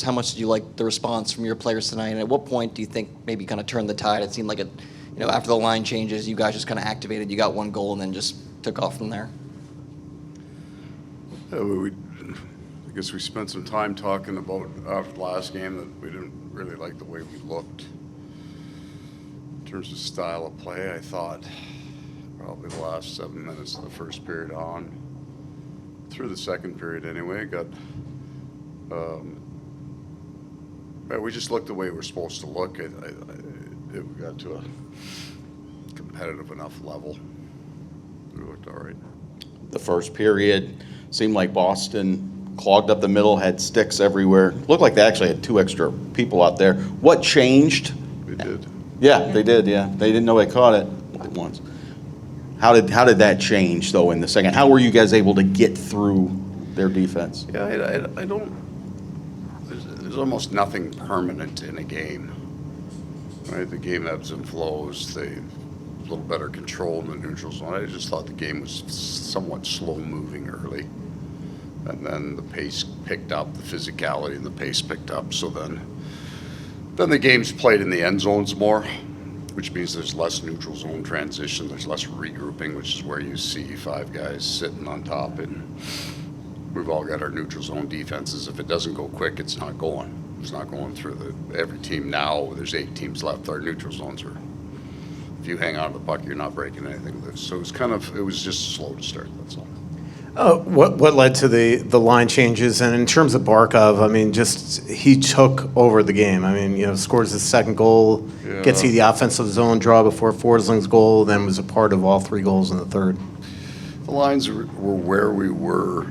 How much did you like the response from your players tonight? And at what point do you think maybe kind of turned the tide? It seemed like after the line changes, you guys just kind of activated. You got one goal and then just took off from there. Yeah, I guess we spent some time talking about after the last game that we didn't really like the way we looked. In terms of style of play, I thought probably the last 7 minutes of the first period on, through the second period anyway, we just looked the way we're supposed to look. We got to a competitive enough level. We looked all right. The first period seemed like Boston clogged up the middle, had sticks everywhere. Looked like they actually had 2 extra people out there. What changed? They did. Yeah, they did, yeah. They didn't know they caught it once. How did that change, though, in the second? How were you guys able to get through their defense? Yeah, I don't... There's almost nothing permanent in a game, right? The game ebbs and flows. They a little better control in the neutral zone. I just thought the game was somewhat slow-moving early. And then the pace picked up, the physicality and the pace picked up. So then the game's played in the end zones more, which means there's less neutral zone transition, there's less regrouping, which is where you see 5 guys sitting on top, and we've all got our neutral zone defenses. If it doesn't go quick, it's not going. It's not going through every team now. There's 8 teams left. Our neutral zones are, if you hang on to the puck, you're not breaking anything loose. So it was just slow to start, that's all. What led to the line changes? And in terms of Barkov, I mean, just he took over the game. I mean, scores his second goal, gets you the offensive zone draw before Forsling's goal, then was a part of all 3 goals in the third. The lines were where we were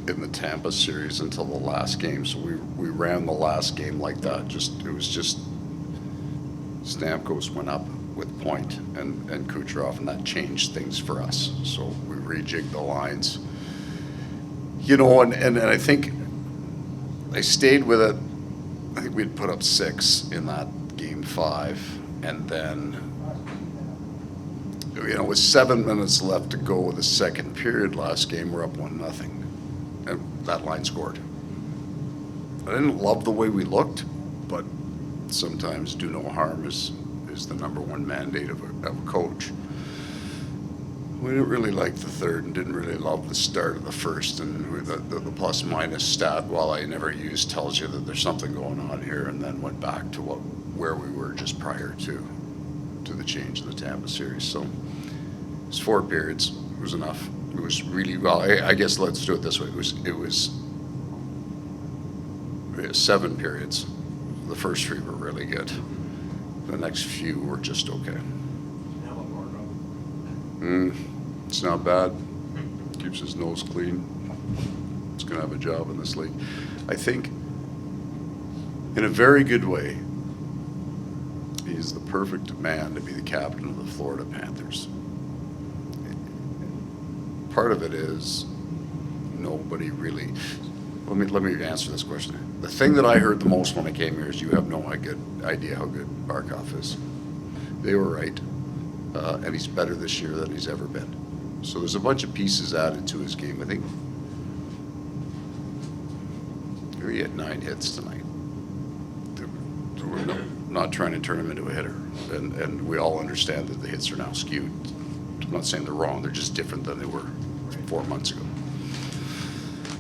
in the Tampa series until the last game. So we ran the last game like that. It was just Stamkos went up with Point and Kucherov, and that changed things for us. So we rejigged the lines. And I think I stayed with it. I think we'd put up 6 in that game 5, and then with 7 minutes left to go with the second period last game, we're up 1-0, and that line scored. I didn't love the way we looked, but sometimes do no harm is the number one mandate of a coach. We didn't really like the third and didn't really love the start of the first, and the plus-minus stat, while I never used, tells you that there's something going on here, and then went back to where we were just prior to the change in the Tampa series. So it was 4 periods. It was enough. It was really, well, I guess let's do it this way. It was 7 periods. The first 3 were really good. The next few were just okay. It's not bad. Keeps his nose clean. He's going to have a job in this league. I think, in a very good way, he's the perfect man to be the captain of the Florida Panthers. Part of it is nobody really... Let me answer this question. The thing that I heard the most when I came here is you have no idea how good Barkov is. They were right. And he's better this year than he's ever been. So there's a bunch of pieces added to his game. I think he had 9 hits tonight. We're not trying to turn him into a hitter. And we all understand that the hits are now skewed. I'm not saying they're wrong. They're just different than they were 4 months ago.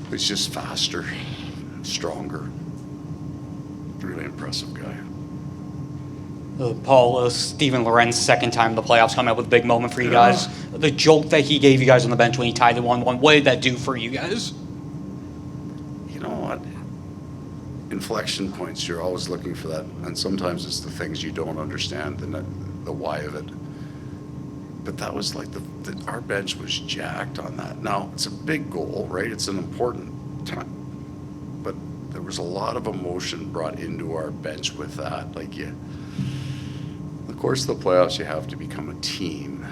He's just faster, stronger. Really impressive guy. Paul, Steven Lorenz, second time in the playoffs, coming up with a big moment for you guys. The jolt that he gave you guys on the bench when he tied the 1-1, what did that do for you guys? You know what? Inflection points, you're always looking for that. And sometimes it's the things you don't understand, the why of it. But that was like our bench was jacked on that. Now, it's a big goal, right? It's an important time. But there was a lot of emotion brought into our bench with that. Of course, the playoffs, you have to become a team.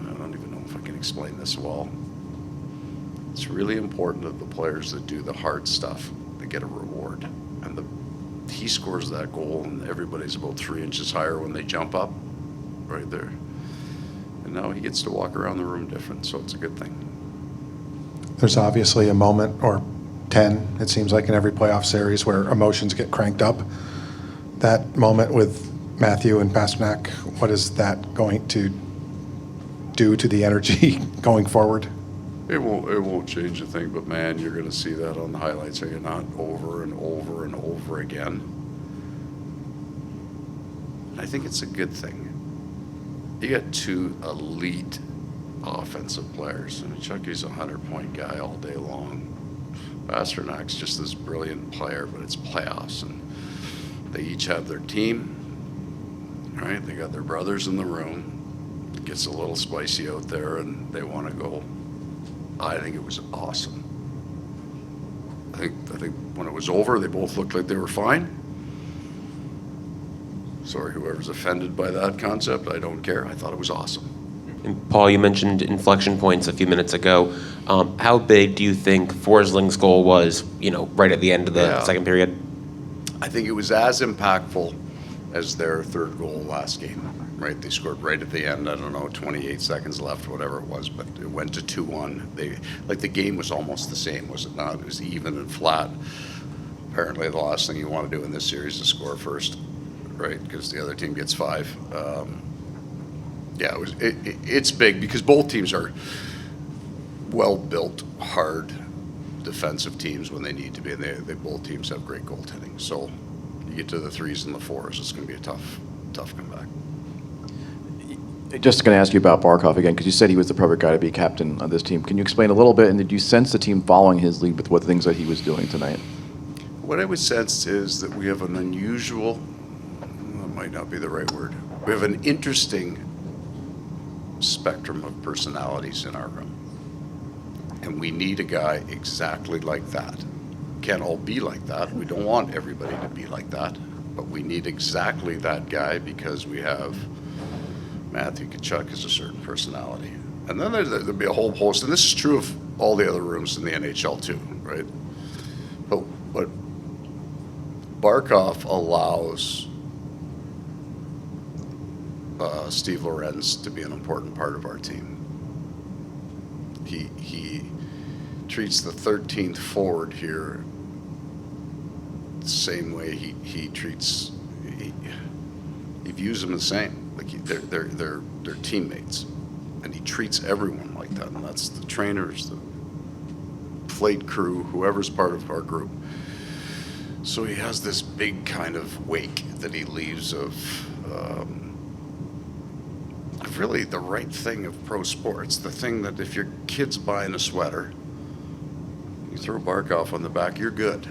I don't even know if I can explain this well. It's really important that the players that do the hard stuff, they get a reward. And he scores that goal, and everybody's about 3 inches higher when they jump up, right there. And now he gets to walk around the room different, so it's a good thing. there's obviously a moment or 10, it seems like, in every playoff series where emotions get cranked up. That moment with Matthew and Pastrnak, what is that going to do to the energy going forward? It won't change a thing, but man, you're going to see that on the highlights, are you not? Over and over and over again. I think it's a good thing. You got two elite offensive players. I mean, Chucky's a 100-point guy all day long. Pasternak's just this brilliant player, but it's playoffs, and they each have their team, right? They got their brothers in the room. It gets a little spicy out there, and they want to go. I think it was awesome. I think when it was over, they both looked like they were fine. Sorry, whoever's offended by that concept, I don't care. I thought it was awesome. And Paul, you mentioned inflection points a few minutes ago. How big do you think Forsling's goal was, right at the end of the second period? I think it was as impactful as their third goal last game, right? They scored right at the end, 28 seconds left, whatever it was, but it went to 2-1. The game was almost the same, was it not? It was even and flat. Apparently the last thing you want to do in this series is score first, right? Because the other team gets 5. It's big because both teams are well-built, hard defensive teams when they need to be, and they both teams have great goaltending. So you get to the 3s and the 4s, it's going to be a tough comeback. Just going to ask you about Barkov again, because you said he was the perfect guy to be captain of this team. Can you explain a little bit, and did you sense the team following his lead with what things that he was doing tonight? What I would sense is that we have an unusual, that might not be the right word, we have an interesting spectrum of personalities in our room. And we need a guy exactly like that. Can't all be like that. We don't want everybody to be like that. But we need exactly that guy because we have Matthew Tkachuk has a certain personality. And then there'll be a whole host, and this is true of all the other rooms in the NHL too, right? But Barkov allows Steve Lorenz to be an important part of our team. He treats the 13th forward here the same way he views them the same. Like they're teammates, and he treats everyone like that. And that's the trainers, the flight crew, whoever's part of our group. So he has this big kind of wake that he leaves of really the right thing of pro sports. The thing that if your kid's buying a sweater, you throw Barkov on the back, you're good,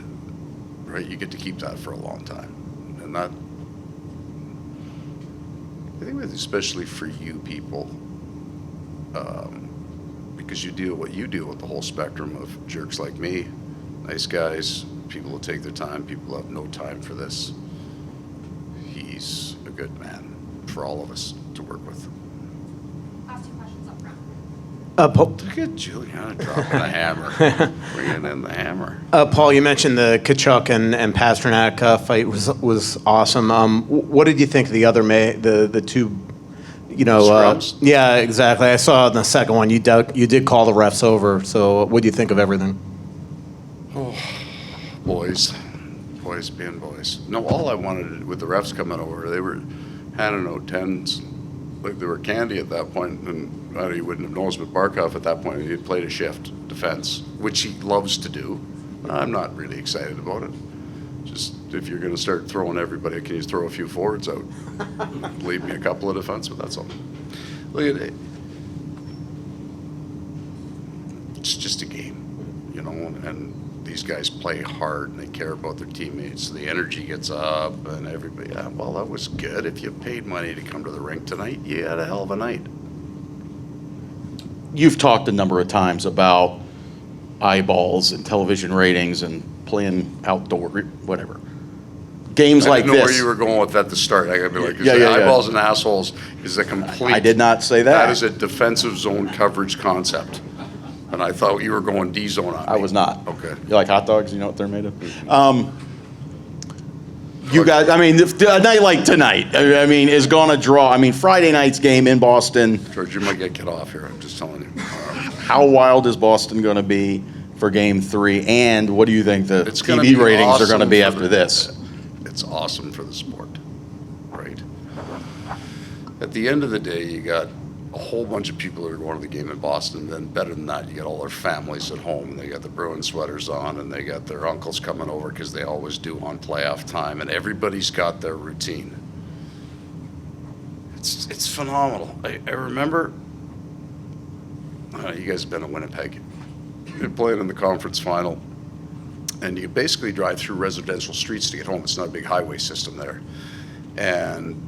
right? You get to keep that for a long time. And that, I think especially for you people, because you deal what you deal with the whole spectrum of jerks like me, nice guys, people who take their time, people who have no time for this. He's a good man for all of us to work with. Last 2 questions up front. Look at Juliana dropping the hammer, bringing in the hammer. Paul, you mentioned the Tkachuk and Pastrnak fight was awesome. What did you think of the other the two? Scrums? Yeah, exactly. I saw in the second one you did call the refs over. So what do you think of everything? Oh, boys being boys. No, all I wanted with the refs coming over, they were handing out 10s like they were candy at that point, and you wouldn't have noticed, but Barkov at that point, he had played a shift defense, which he loves to do. I'm not really excited about it. Just if you're going to start throwing everybody, can you throw a few forwards out? Leave me a couple of defensemen, that's all. Look at it. It's just a game, and these guys play hard and they care about their teammates. So the energy gets up and everybody, well, that was good. If you paid money to come to the rink tonight, you had a hell of a night. You've talked a number of times about eyeballs and television ratings and playing outdoor, whatever. Games like I didn't know this. where you were going with that to start. I gotta be like, Yeah. eyeballs and assholes is a complete. I did not say that. That is a defensive zone coverage concept. And I thought you were going D zone on me. I was not. Okay. You like hot dogs? You know what they're made of? You guys, a night like tonight, is going to draw. Friday night's game in Boston. George, you might get off here. I'm just telling you. How wild is Boston going to be for Game 3? And what do you think the It's gonna TV be ratings are going to awesome be for after the- this? It's awesome for the sport, right? At the end of the day, you got a whole bunch of people that are going to the game in Boston. Then better than that, you got all their families at home, and they got the Bruins sweaters on, and they got their uncles coming over because they always do on playoff time, and everybody's got their routine. It's phenomenal. I remember, you guys have been to Winnipeg. You're playing in the conference final, and you basically drive through residential streets to get home. It's not a big highway system there. And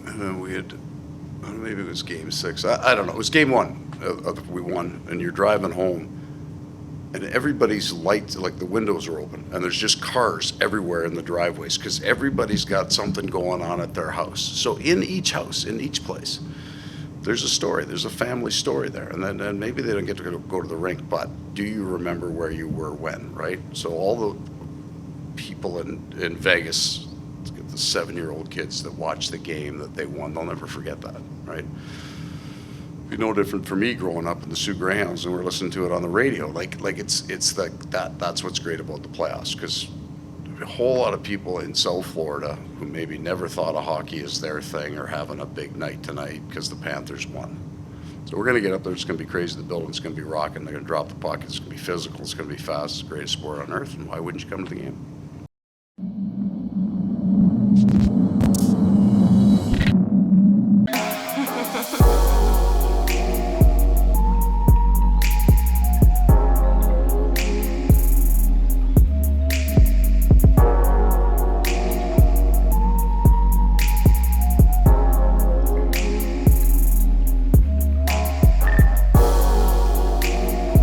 then we had, maybe it was game 6. I don't know. It was game 1. We won, and you're driving home, and everybody's lights, like the windows are open, and there's just cars everywhere in the driveways because everybody's got something going on at their house. So in each house, in each place, there's a story. There's a family story there. And then maybe they don't get to go to the rink, but do you remember where you were when, right? So all the people in Vegas, the 7-year-old kids that watch the game that they won, they'll never forget that, right? It'd be no different for me growing up in the Sioux Greyhounds and we're listening to it on the radio. Like it's like that's what's great about the playoffs, because a whole lot of people in South Florida who maybe never thought of hockey as their thing are having a big night tonight because the Panthers won. So we're going to get up there. It's going to be crazy. The building's going to be rocking. They're going to drop the puck. It's going to be physical. It's going to be fast. It's the greatest sport on earth. And why wouldn't you come to the game?